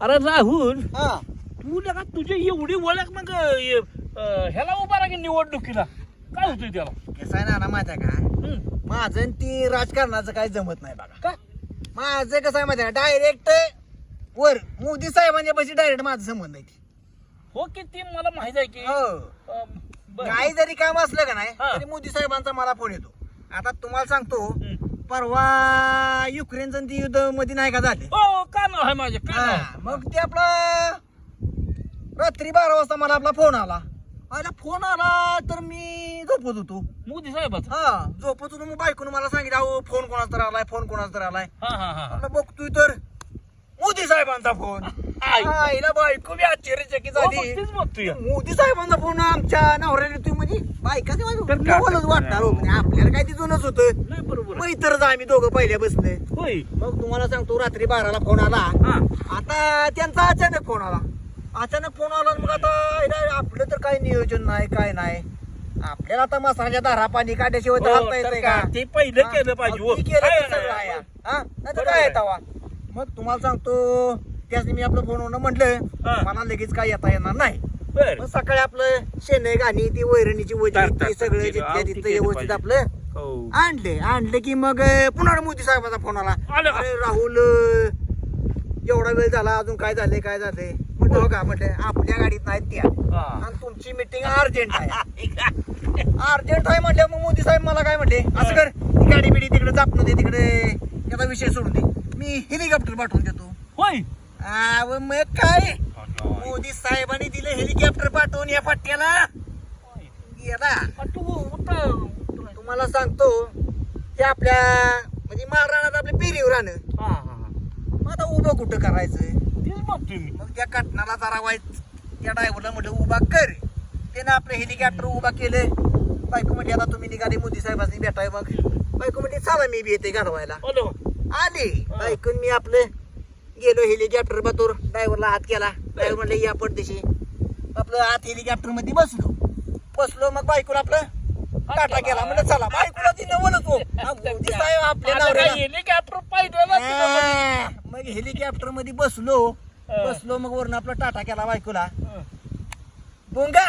अरे राहुल हा तू लगा तुझी एवढी ओळख मग ह्याला उभा राहा की निवडणुकीला काय होतंय त्याला कसं आहे ना माहिती आहे का हम्म. माझं आणि ती राजकारणाचं काही जमत नाही बघा का माझं कसं आहे माहिती आहे का डायरेक्ट वर मोदी साहेबांच्या पैसे डायरेक्ट माझं संबंध आहे हो की ते मला माहित आहे की हो बरं. काही जरी काम असलं का नाही हा. तरी मोदी साहेबांचा मला फोन येतो आता तुम्हाला सांगतो हम्म. परवा युक्रेनचं ती युद्ध मध्ये नाही का झाले हो का नाव आहे माझे का नाव हा, आहे? मग ते आपला रात्री 12 वाजता मला आपला फोन आला फोन आला तर मी झोपत होतो मोदी साहेबाचा हा झोपत होतो मग बायकोनं मला सांगितलं अहो फोन कोणाचा तर आलाय फोन कोणाचा तर आलाय हा हा हा म्हणलं बघतोय तर मोदी साहेबांचा फोन आई. हिला बायको बी आश्चर्यचकित हो, झाली मग तेच बघतोय मोदी साहेबांचा फोन आमच्या नवऱ्याला येतोय म्हणजे बायकाचे तर काय नवलच वाटणार हो म्हणजे आपल्याला काय तिथूनच होतं नाही बरोबर आहे. मैत्रच आम्ही दोघं पहिल्या बसले होय मग तुम्हाला सांगतो रात्री 12ला फोन आला हा आता त्यांचा अचानक फोन आला मग आता हिला आपलं तर काही नियोजन नाही काय नाही आपल्याला आता मसाच्या दारा पाणी काढल्याशिवाय तर हो, हालता तर येतंय काय? का ते पहिलं हा, केलं पाहिजे हो. अगदी केलं काय तर सगळं नाही, आहे. हा? नाही तर बरोबर काय आहे. येतावा मग तुम्हाला सांगतो त्याच मी आपलं फोनवरून म्हटलं हा. मला लगेच काय येता येणार नाही बर मग सकाळी आपलं शेणे गाणी ती वैरणीची तर, वजनी तर, ती सगळं केलं. जिथल्या आमटी तिथं केलं व्यवस्थित पाहिजे. आपलं हो आणले की मग पुन्हा मोदी साहेबाचा फोन आला आलं का? अरे राहुल एवढा वेळ झाला अजून काय झाले म्हटलं हो का म्हटलं आपल्या गाडीत नाहीत त्या हा. आणि तुमची मीटिंग अर्जंट आहे अर्जंट आहे म्हटलं मग मोदी साहेब मला काय म्हटले असं कर ही गाडी बिडी तिकडे जापणं दे तिकडे त्याचा विषय सोडून दे मी हेलिकॉप्टर पाठवून देतो होय मग काय मोदी साहेबांनी दिलं हेलिकॉप्टर पाठवून या पट्ट्याला गेला तू उतर. तुम्हाला सांगतो ते आपल्या म्हणजे माळरानात आपल्या पेरीवर राहणं हा हा हा मग आता उभं कुठं करायचं तेच बघतोय मी मग त्या कटनाला जरा वाईट त्या ड्रायव्हरला म्हटलं उभा कर त्यानं आपलं हेलिकॉप्टर उभा केलं बायको म्हणजे आता तुम्ही निघाले मोदी साहेबांनी भेटाय मग बायको म्हणजे चला मी बी येते घालवायला आलो आले बायकून मी आपलं गेलो हेलिकॉप्टर बतोर ड्रायव्हरला हात केला ड्रायव्हर म्हणले या पडदेशी आपलं आत हेलिकॉप्टर मध्ये बसलो मग बायकोला आपलं टाटा केला म्हणजे चला बायकोला ती नवलच हो मोदी साहेब आपल्या नवऱ्याला हेलिकॉप्टर पाहिजे ना तुला. मग हेलिकॉप्टर मध्ये बसलो मग वरून आपला टाटा केला बायकोला बोंगा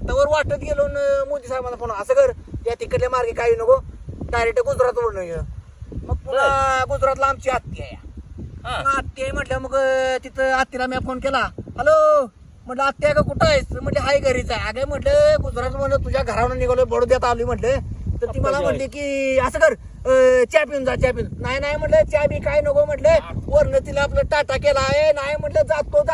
तवर वाटत गेलो न मोदी साहेबांना फोन असं कर त्या तिकडल्या मार्गे काही नको डायरेक्ट गुजरात वरून ये मग पुन्हा गुजरातला आमची आत्ती आहे हा. मग आत्ती आहे म्हटलं मग तिथं आत्तीला मी फोन केला हॅलो म्हटलं आत्या का कुठं आहेस म्हटलं हाय घरीच आहे अगे म्हटलं गुजरात म्हणलं तुझ्या घरावर निघालो बडोद्यात आली म्हटलं तर ती मला म्हणली की असं कर चहा पिऊन जा नाही म्हटलं चहा बी काय नको म्हटलं वरनं तिला आपलं टाटा केला आहे नाही म्हटलं जातो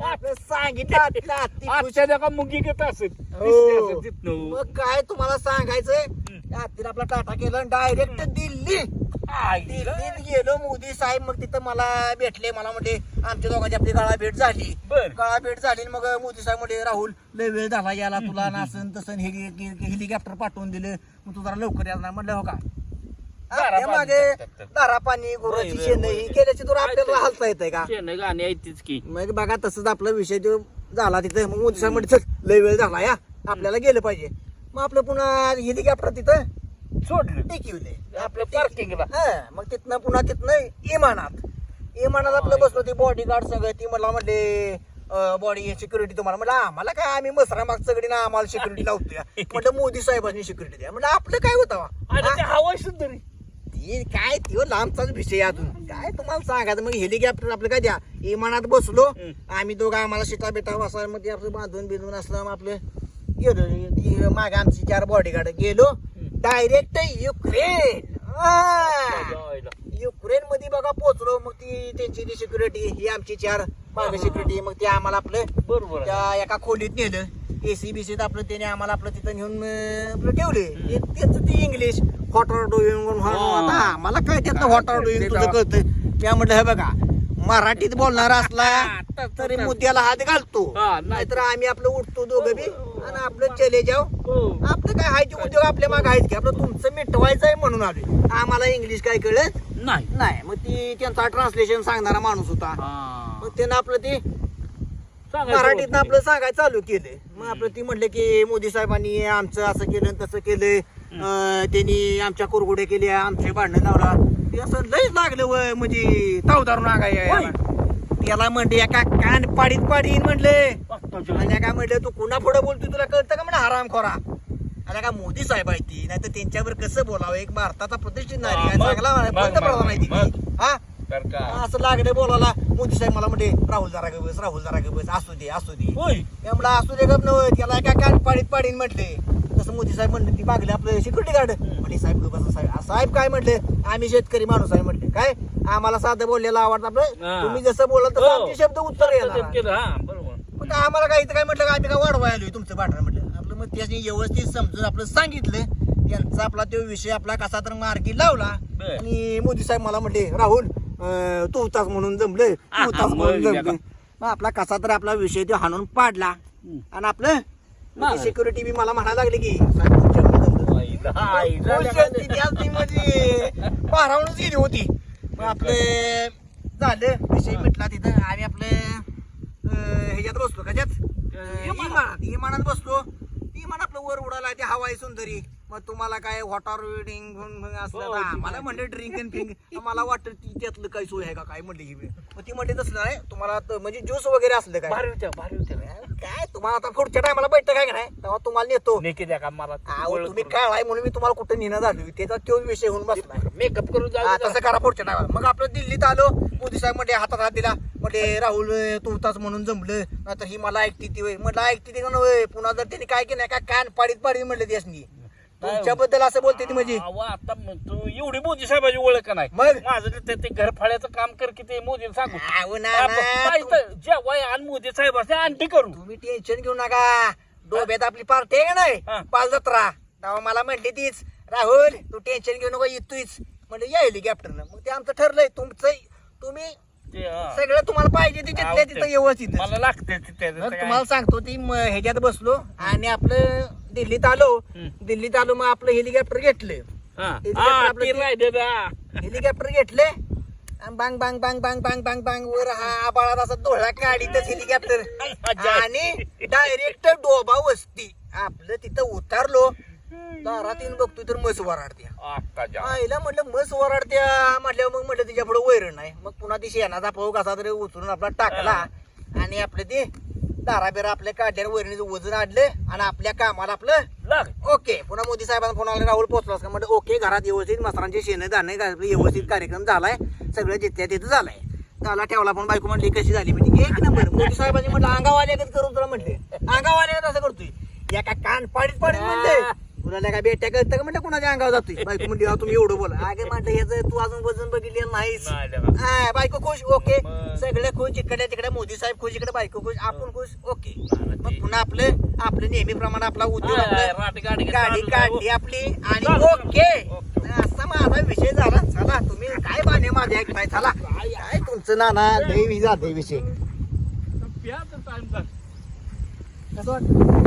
आपलं सांगितलं आत्तीला आत्ती खुश. आजच्या जगा मुंगी घेत असेल हो. दिसते असेल तिथनं. मग काय तुम्हाला सांगायचंय त्या आत्तीला आपला टाटा केला डायरेक्ट आईला. दिल्लीत गेलो मोदी साहेब मग तिथं मला भेटले मला म्हणले आमच्या दोघांची आपली गाळा भेट झाली बर. गाळा भेट झाली मग मोदी साहेब म्हणले राहुल लय वेळ झाला याला तुला नासन तसं हेलिकॉप्टर पाठवून दिलं मग तू जरा लवकर यायला नाही म्हणलं हो का दारा त्या मागे पाणी. दारा पाणी गुराची होय, शेण होय, ही होय. केल्याची तुला आपल्याला हालता येतंय का शेण गाणी आहे तीच की मग बघा तसंच आपला विषय जो झाला तिथं मग मोदी साहेब म्हणते चल लय वेळ झाला या आपल्याला गेलं पाहिजे मग आपलं पुन्हा हेलिकॉप्टर तिथं सोडलं टिकवले आपल्या पार्किंगला मग तिथनं पुन्हा इमानात आपलं बसलो ती बॉडी गार्ड सगळं ती मला म्हणले बॉडी सिक्युरिटी तुम्हाला म्हणलं आम्हाला काय आम्ही मसरा माग सगळी ना आम्हाला सिक्युरिटी लावतोय म्हटलं मोदी साहेबांनी सिक्युरिटी द्या म्हणजे आपलं काय होतं आणि ते हवाय सुंदरी काय ती लांबचाच विषय अजून काय तुम्हाला सांगायचं मग हेलिकॉप्टर आपलं काय द्या इमानात बसलो आम्ही दोघं आम्हाला शिटा बिटा बसायला मध्ये आपलं बांधून बिंधून असलं मग आपलं गेलो ती मागे आमची 4 बॉडीगार्ड गेलो डायरेक्ट युक्रेन मध्ये बघा पोहोचलो मग ती त्यांची ती सिक्युरिटी ही आमची 4 मागे सिक्युरिटी मग ते आम्हाला आपलं बरोबर आहे. त्या एका खोलीत नेलं एसी बीसीत आपलं त्याने आम्हाला आपलं तिथं नेऊन आपलं ठेवले त्याचं ती इंग्लिश वॉटर डुईंग आता आम्हाला काय त्यातलं वॉटर डुईंग तुझं कळतं त्या म्हटलं हे बघा मराठीत बोलणारा असला तरी मुद्द्याला हात घालतो हा, नाही. नाहीतर आम्ही आपलं उठतो दोघं बी आणि आपलं चले जाऊ हो आपलं काय हायचे उद्योग आपल्या मागे आहेत की आपलं तुमचं मिटवायचं आहे म्हणून आले आम्हाला इंग्लिश काय कळत नाही नाही मग ती त्यांचा ट्रान्सलेशन सांगणारा माणूस होता हा. मग त्यानं आपलं ते सांगायचं मराठीत होतं. आपलं सांगायचं चालू केलं मग आपलं ती म्हणले की मोदी साहेबांनी आमचं असं केलं तसं केलं त्यांनी आमच्या कुरगुड्या केल्या आमचे भांडणं लावला ते असं लयच लागलं वय म्हणजे तावदार नागाय त्याला म्हणले एका कान पाडीत पाडीन म्हणले आणि काय म्हणलं तू कुणा पुढे बोलतोय तुला कळतं का म्हणलं हरामखोरा आणि का मोदी साहेब आहे ती नाही तर त्यांच्यावर कसं बोलावं एक भारताचा प्रतिष्ठित नारी आहे चांगला पंतप्रधान आहे ती हा असं लागलं बोलायला मोदी साहेब मला म्हणते राहुल जरा ग बस राहुल जरा ग बस असू दे म्हणलं असू दे गप नव्हे त्याला एका कान पाडीत पाडीन म्हटले तसं मोदी साहेब म्हणले ती मागले आपलं सिक्युरिटी गार्ड म्हणजे साहेब ग बस साहेब काय म्हटले आम्ही शेतकरी माणूस आहे म्हटले काय आम्हाला साधं बोललेलं आवडतं आपलं तुम्ही जसं बोलाल तसं आमचे शब्द उत्तर येणार पण आम्हाला काही काय म्हटलं का आम्ही काय वाढवाय आलोय तुमचं पाठण म्हटलं आपलं मग त्याने व्यवस्थित समजून आपलं सांगितलं त्यांचा आपला तो विषय आपला कसा तर मार्गी लावला आणि मोदी साहेब मला म्हटले राहुल तू होतास म्हणून जमलं तू होतास म्हणून जमलं मग आपला कसा तर आपला विषय तो हाणून पाडला आणि आपलं सिक्युरिटी बी मला म्हणायला लागले की बारावूनच गेली होती मग आपलं झालं विषय मिटला तिथं आणि आपलं ह्याच्यात बसलो कशात इमानात बसलो इमान आपलं वर उडाला ते हवाई सुंदरी मग तुम्हाला काय वॉटर ड्रिंक असलं मला म्हणलं ड्रिंक अँड फिंक मला वाटतं ती त्यातलं काही सोय आहे का काय म्हणले की मग ती म्हणते तसलं नाही तुम्हाला म्हणजे ज्यूस वगैरे असलं काय भारी होत्या काय तुम्हाला आता पुढच्या टायमाला बैठक आहे का नाही तेव्हा तुम्हाला नेतो तुम्ही काय आहे म्हणून मी तुम्हाला कुठं नेणं झालो त्याचा तो विषय होऊन बसला मेकअप करून तसं करा पुढच्या टायमाला मग आपलं दिल्लीत आलो मोदी साहेब म्हणजे हातात हात दिला म्हणजे राहुल तू तास म्हणून जमलं नाहीतर ही मला ऐकती ती वय म्हटलं ऐकती ती नव्हे पुन्हा जर त्यांनी काय केलं काय कान पाडीत म्हणलं त्यासनी तुमच्याबद्दल असं बोलते ती म्हणजे आता तू एवढी मोदी साहेबाची ओळख का नाही मग माझं ते घर फाळ्याचं काम कर की ते मोदी सांगू तुम्ही आणि मोदी साहेब असते आणखी करू टेन्शन घेऊ नका डोब्यात आपली पार्टी आहे का नाही पाल जत्रा तेव्हा मला म्हटली तीच राहुल तू टेन्शन घेऊ नको येतोयच म्हणजे या हेलिकॉप्टरनं मग ते आमचं ठरलंय तुमचं तुम्ही सगळं तुम्हाला पाहिजे तिथे तिथं व्यवस्थित मला लागते तुम्हाला सांगतो ती ह्याच्यात बसलो आणि आपलं दिल्लीत आलो मग आपलं हेलिकॉप्टर घेतलं हेलिकॉप्टर घेतले बांग बांग बांग बांग बांग बांग बांग वर हा आबाळात असा डोळा काढीतच हेलिकॉप्टर आणि डायरेक्ट डोबा वस्ती आपलं तिथं उतारलो दारात येऊन बघतोय तर म्हस वराडत्या आईला म्हटलं म्हस वराडत्या म्हटल्यावर मग म्हटलं तिच्या पुढे वैरण नाही मग पुन्हा ती शेणाचा पाऊ कसा तरी उचलून आपला टाकला आणि आपलं ते दाराबिरा आपल्या काढल्यावर वैरणीचं वजन आणलं आणि आपल्या कामाला आपलं ओके पुन्हा मोदी साहेबांना फोन आला राहुल पोहोचलास का म्हटलं ओके घरात व्यवस्थित मसरांचे शेण दाणे व्यवस्थित कार्यक्रम झालाय सगळं जिथल्या तिथं झालाय त्याला ठेवला पण बायको म्हणली कशी झाली म्हणजे एक नंबर मोदी साहेबांनी म्हटलं अंगावाले करून तुला म्हटले अंगावाले असं करतोय एका कान पाडीत म्हणले कुणाला काय बेट्या कळतं का म्हणलं कुणाच्या अंगावर जातोय बायको म्हणली तुम्ही एवढं बोला अगे म्हटलं ह्याचं तू अजून वजन बघितलेलं नाहीस बायको खुश ओके सगळे खुश इकडे तिकडे मोदी साहेब खुश इकडे बायको खुश आपण खुश ओके मग पुन्हा आपलं नेहमीप्रमाणे आपला उद्योग गाडी काढली आपली आणि ओके असा माझा विषय झाला चला तुम्ही काय बाने माझे ऐकताय चला काय तुमचं नाना देवी जाते विषय कसं वाटतं